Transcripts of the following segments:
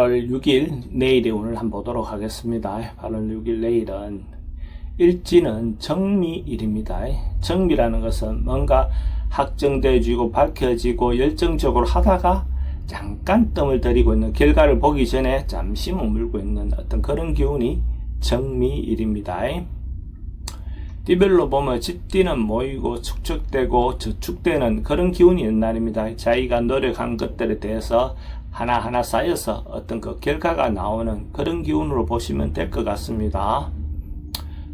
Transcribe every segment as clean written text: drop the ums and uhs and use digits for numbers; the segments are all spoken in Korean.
8월 6일 내일이 오늘 한번 보도록 하겠습니다. 8월 6일 내일은 일지는 정미일입니다. 정미라는 것은 뭔가 확정되어지고 밝혀지고 열정적으로 하다가 잠깐 뜸을 들이고 있는, 결과를 보기 전에 잠시 머물고 있는 어떤 그런 기운이 정미일입니다. 띠별로 보면 집띠는 모이고 축적되고 저축되는 그런 기운이 있는 날입니다. 자기가 노력한 것들에 대해서 하나하나 쌓여서 어떤 그 결과가 나오는 그런 기운으로 보시면 될 것 같습니다.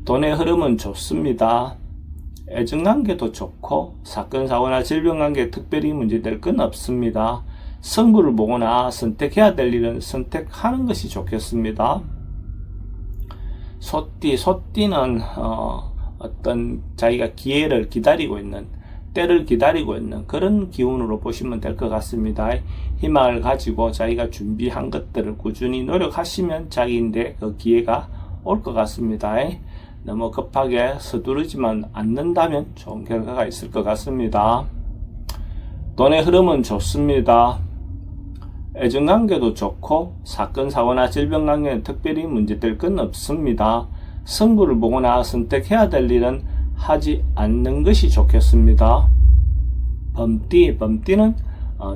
돈의 흐름은 좋습니다. 애정관계도 좋고 사건, 사고나 질병관계에 특별히 문제될 건 없습니다. 승부를 보거나 선택해야 될 일은 선택하는 것이 좋겠습니다. 소띠는 어떤 자기가 기회를 기다리고 있는, 때를 기다리고 있는 그런 기운으로 보시면 될 것 같습니다. 희망을 가지고 자기가 준비한 것들을 꾸준히 노력하시면 자기인데 그 기회가 올 것 같습니다. 너무 급하게 서두르지만 않는다면 좋은 결과가 있을 것 같습니다. 돈의 흐름은 좋습니다. 애정관계도 좋고 사건, 사고나 질병관계는 특별히 문제될 건 없습니다. 승부를 보거나 선택해야 될 일은 하지 않는 것이 좋겠습니다. 범띠는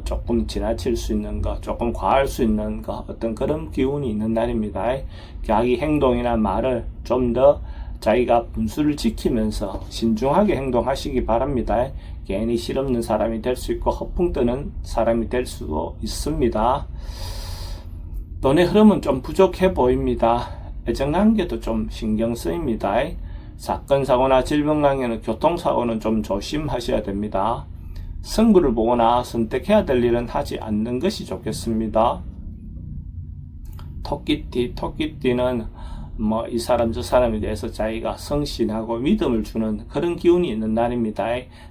조금 지나칠 수 있는 것, 조금 과할 수 있는 것, 어떤 그런 기운이 있는 날입니다. 자기 행동이나 말을 좀 더 자기가 분수를 지키면서 신중하게 행동하시기 바랍니다. 괜히 실없는 사람이 될 수 있고 허풍 뜨는 사람이 될 수도 있습니다. 돈의 흐름은 좀 부족해 보입니다. 애정관계도 좀 신경 쓰입니다. 사건, 사고나 질병관계는, 교통사고는 좀 조심하셔야 됩니다. 승부를 보거나 선택해야 될 일은 하지 않는 것이 좋겠습니다. 토끼띠는 이 사람 저 사람에 대해서 자기가 성신하고 믿음을 주는 그런 기운이 있는 날입니다.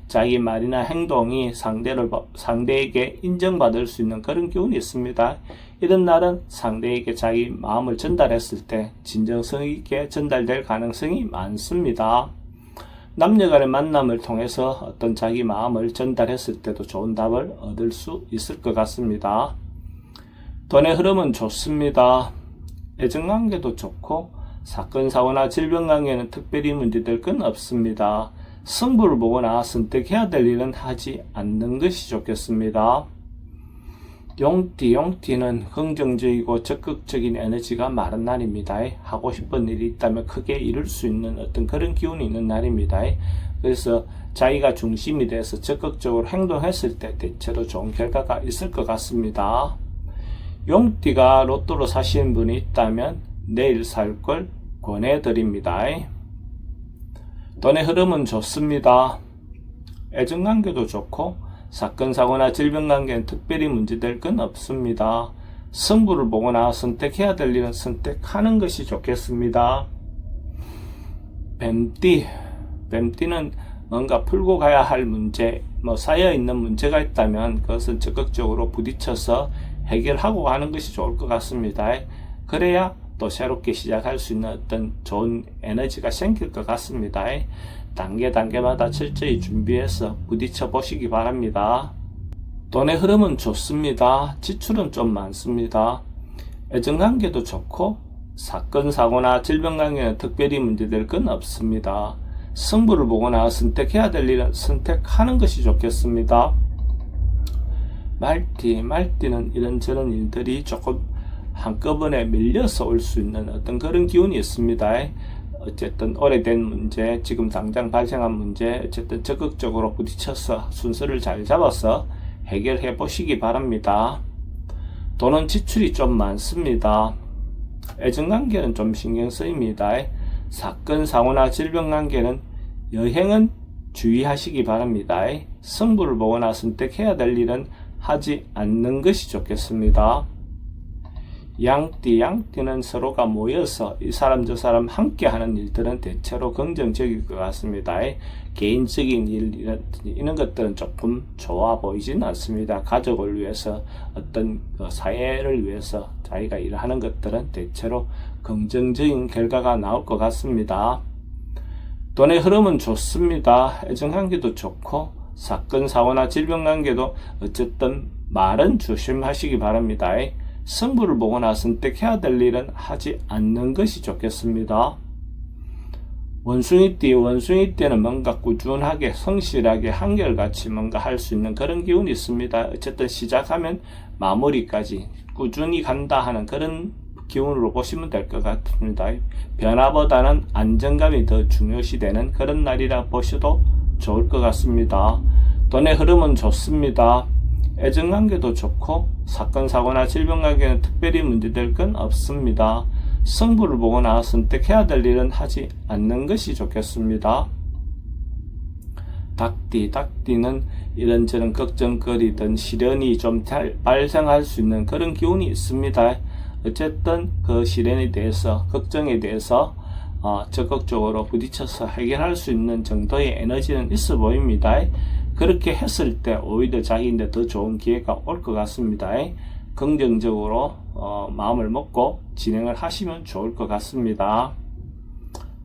자기 말이나 행동이 상대에게 인정받을 수 있는 그런 기운이 있습니다. 이런 날은 상대에게 자기 마음을 전달했을 때 진정성 있게 전달될 가능성이 많습니다. 남녀간의 만남을 통해서 어떤 자기 마음을 전달했을 때도 좋은 답을 얻을 수 있을 것 같습니다. 돈의 흐름은 좋습니다. 애정관계도 좋고 사건, 사고나 질병관계는 특별히 문제될 건 없습니다. 승부를 보거나 선택해야 될 일은 하지 않는 것이 좋겠습니다. 용띠는 긍정적이고 적극적인 에너지가 많은 날입니다. 하고 싶은 일이 있다면 크게 이룰 수 있는 어떤 그런 기운이 있는 날입니다. 그래서 자기가 중심이 돼서 적극적으로 행동했을 때 대체로 좋은 결과가 있을 것 같습니다. 용띠가 로또로 사시는 분이 있다면 내일 살 걸 권해드립니다. 돈의 흐름은 좋습니다. 애정관계도 좋고 사건, 사고나 질병관계는 특별히 문제될 건 없습니다. 승부를 보거나 선택해야 될 일은 선택하는 것이 좋겠습니다. 뱀띠는 뭔가 풀고 가야 할 문제, 쌓여있는 문제가 있다면 그것은 적극적으로 부딪혀서 해결하고 가는 것이 좋을 것 같습니다. 그래야 또 새롭게 시작할 수 있는 어떤 좋은 에너지가 생길 것 같습니다. 단계마다 철저히 준비해서 부딪혀 보시기 바랍니다. 돈의 흐름은 좋습니다. 지출은 좀 많습니다. 애정관계도 좋고 사건, 사고나 질병관계는 특별히 문제될 건 없습니다. 승부를 보거나 선택해야 될 일은 선택하는 것이 좋겠습니다. 말띠는 이런저런 일들이 조금 한꺼번에 밀려서 올 수 있는 어떤 그런 기운이 있습니다. 어쨌든 오래된 문제, 지금 당장 발생한 문제, 어쨌든 적극적으로 부딪혀서 순서를 잘 잡아서 해결해 보시기 바랍니다. 돈은 지출이 좀 많습니다. 애정관계는 좀 신경 쓰입니다. 사건, 사고나 질병관계는, 여행은 주의하시기 바랍니다. 승부를 보거나 선택해야 될 일은 하지 않는 것이 좋겠습니다. 양띠는 서로가 모여서 이 사람 저 사람 함께 하는 일들은 대체로 긍정적일 것 같습니다. 개인적인 일 이런 것들은 조금 좋아 보이진 않습니다. 가족을 위해서, 어떤 사회를 위해서 자기가 일하는 것들은 대체로 긍정적인 결과가 나올 것 같습니다. 돈의 흐름은 좋습니다. 애정관계도 좋고 사건, 사고나 질병관계도 어쨌든 말은 조심하시기 바랍니다. 승부를 보거나 선택해야 될 일은 하지 않는 것이 좋겠습니다. 원숭이띠는 뭔가 꾸준하게 성실하게 한결같이 뭔가 할 수 있는 그런 기운이 있습니다. 어쨌든 시작하면 마무리까지 꾸준히 간다 하는 그런 기운으로 보시면 될 것 같습니다. 변화보다는 안정감이 더 중요시되는 그런 날이라 보셔도 좋을 것 같습니다. 돈의 흐름은 좋습니다. 애정관계도 좋고 사건 사고나 질병 관계는 특별히 문제될 건 없습니다. 승부를 보거나 선택해야 될 일은 하지 않는 것이 좋겠습니다. 닭띠는 이런저런 걱정거리든 시련이 좀 발생할 수 있는 그런 기운이 있습니다. 어쨌든 그 시련에 대해서 걱정에 대해서 적극적으로 부딪혀서 해결할 수 있는 정도의 에너지는 있어 보입니다. 그렇게 했을 때 오히려 자기인데 더 좋은 기회가 올 것 같습니다. 긍정적으로 마음을 먹고 진행을 하시면 좋을 것 같습니다.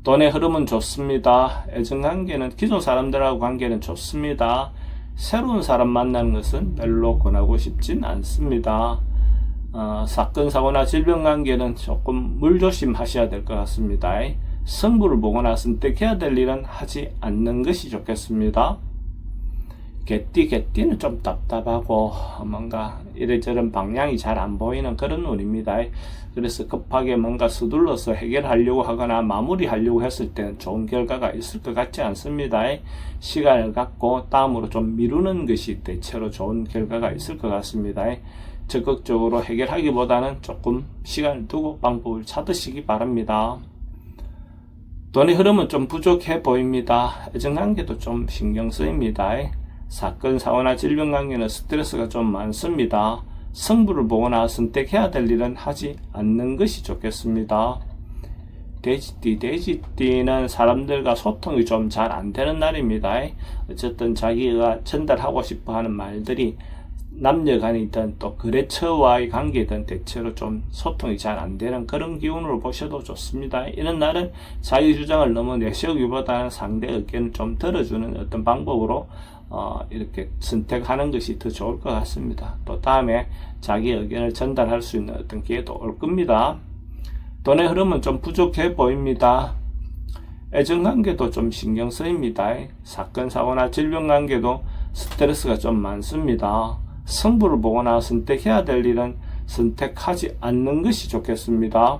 돈의 흐름은 좋습니다. 애정관계는 기존 사람들하고 관계는 좋습니다. 새로운 사람 만나는 것은 별로 권하고 싶진 않습니다. 사건 사고나 질병 관계는 조금 물조심 하셔야 될 것 같습니다. 승부를 보거나 선택해야 될 일은 하지 않는 것이 좋겠습니다. 개띠는 좀 답답하고 뭔가 이래저래 방향이 잘 안 보이는 그런 운입니다. 그래서 급하게 뭔가 서둘러서 해결하려고 하거나 마무리하려고 했을 때는 좋은 결과가 있을 것 같지 않습니다. 시간을 갖고 다음으로 좀 미루는 것이 대체로 좋은 결과가 있을 것 같습니다. 적극적으로 해결하기보다는 조금 시간을 두고 방법을 찾으시기 바랍니다. 돈의 흐름은 좀 부족해 보입니다. 애정관계도 좀 신경 쓰입니다. 사건, 사고나 질병 관계는 스트레스가 좀 많습니다. 승부를 보거나 선택해야 될 일은 하지 않는 것이 좋겠습니다. 돼지띠는 사람들과 소통이 좀 잘 안 되는 날입니다. 어쨌든 자기가 전달하고 싶어 하는 말들이 남녀간이든 또 거래처와의 관계든 대체로 좀 소통이 잘 안 되는 그런 기운으로 보셔도 좋습니다. 이런 날은 자기 주장을 너무 내세우기보다는 상대 의견을 좀 들어주는 어떤 방법으로 이렇게 선택하는 것이 더 좋을 것 같습니다. 또 다음에 자기 의견을 전달할 수 있는 어떤 기회도 올 겁니다. 돈의 흐름은 좀 부족해 보입니다. 애정관계도 좀 신경 쓰입니다. 사건, 사고나 질병 관계도 스트레스가 좀 많습니다. 승부를 보거나 선택해야 될 일은 선택하지 않는 것이 좋겠습니다.